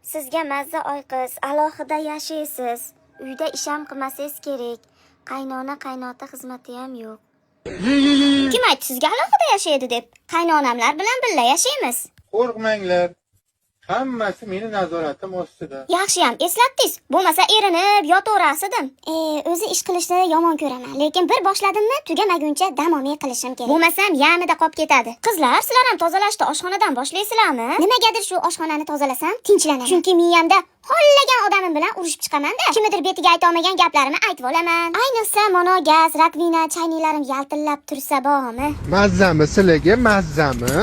Sizga mazza oyqiz, alohida yashaysiz. Uyda ish ham qilmasangiz kerak. Qaynona qaynota xizmati ham yo'q. Kim aytdi sizga alohida yashaydi deb? Qaynonamlar bilan birga yashaymiz. Qo'rqmanglar. Hammasi meni nazoratim ostida. Yaxshiyam eslatdingiz. Bo'lmasa erinib yotaverasidim. O'zi ish qilishni yomon ko'raman, lekin bir boshladimmi, tugamaguncha davomiy qilishim kerak. Bo'lmasam yamida qolib ketadi. Qizlar, sizlar ham tozalashni oshxonadan boshlaysizlarmi? Nimagadir shu oshxonani tozalasam tinchlanaman. Chunki miyamda xollagan odamim bilan urushib chiqaman-da. Kimnidir betiga ayta olmagan gaplarimni aytib olaman. Ayniqsa mono gaz, rakvina, chaynilarim yaltillab tursa bormi? Mazzami sizlarga, mazzami?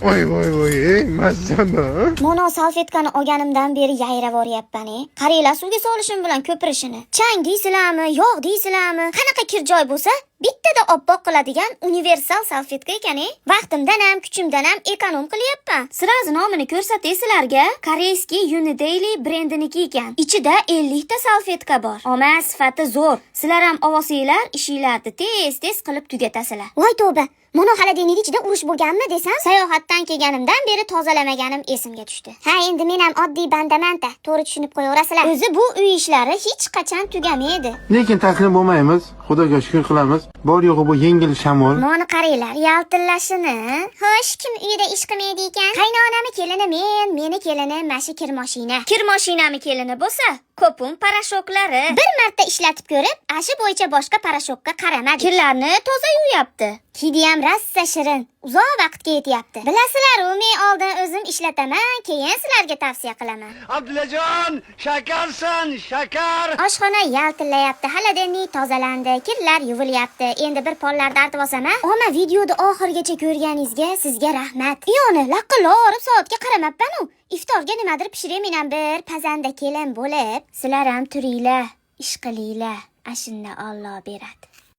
Voy, mazzami? Mono salfetkani olganimdan beri yayravoryapman. Qaranglar, suvga solishim bilan ko'pirishini. Chang deysizlarmi, yog' deysizlarmi? Qanaqa kirjoy bo'lsa, bittada oppoq qiladigan universal salfetka ekan. Vaqtimdan ham, kuchimdan ham ekonom qilyapman. Sirazi nomini ko'rsatay sizlarga. Koreyskiy Unidaily brendiniki ekan. Ichida 50 ta salfetka bor. Oma sifati zo'r. Sizlar ham olsanglar, ishinglarni tez qilib tugatasizlar. Voy tavba. Mono xolodilnik ichida urush bo'lganmi desam, sayohatdan kelganimdan beri tozalamaganim esimga tushdi. Ha, endi men ham oddiy bandaman-da, to'g'ri tushunib qo'yaverasizlar. O'zi bu uy ishlari hech qachon tugamaydi. Lekin taslim bo'lmaymiz. Xudoga shukr qilamiz. Bor yo'g'i bu yengil shamol. Moni qaranglar, yaltillashini. Xo'sh, kim uyda ish qilmaydi ekan? Qaynonami kelini men, meni kelinim mashi kir mashina. Kir mashinami kelini bo'lsa, ko'pum parashoklari. Bir marta ishlatib ko'rib, ashi bo'yicha boshqa parashokka qaramadi. Kirlarni toza yuvayapti. Hidi ham rassa shirin, uzoq vaqtga yetyapti. Bilasizlar-ku, men oldin o'zim ishlataman, keyin sizlarga tavsiya qilaman. Abdullajon, shakarsan, shakar. Oshxona yaltillayapti, xolodilnik tozalandi, kirlar yuvilyapti. Endi bir pollarni artib olsam, Oma videoni oxirigacha ko'rganingizga sizga rahmat. Iyoni laqillab soatga qaramabman-ku. Iftorga nimadir pishiraman ham bir pazanda kelin bo'lib. Sizlar ham turinglar, ish qilinglar. Ashunda Alloh beradi.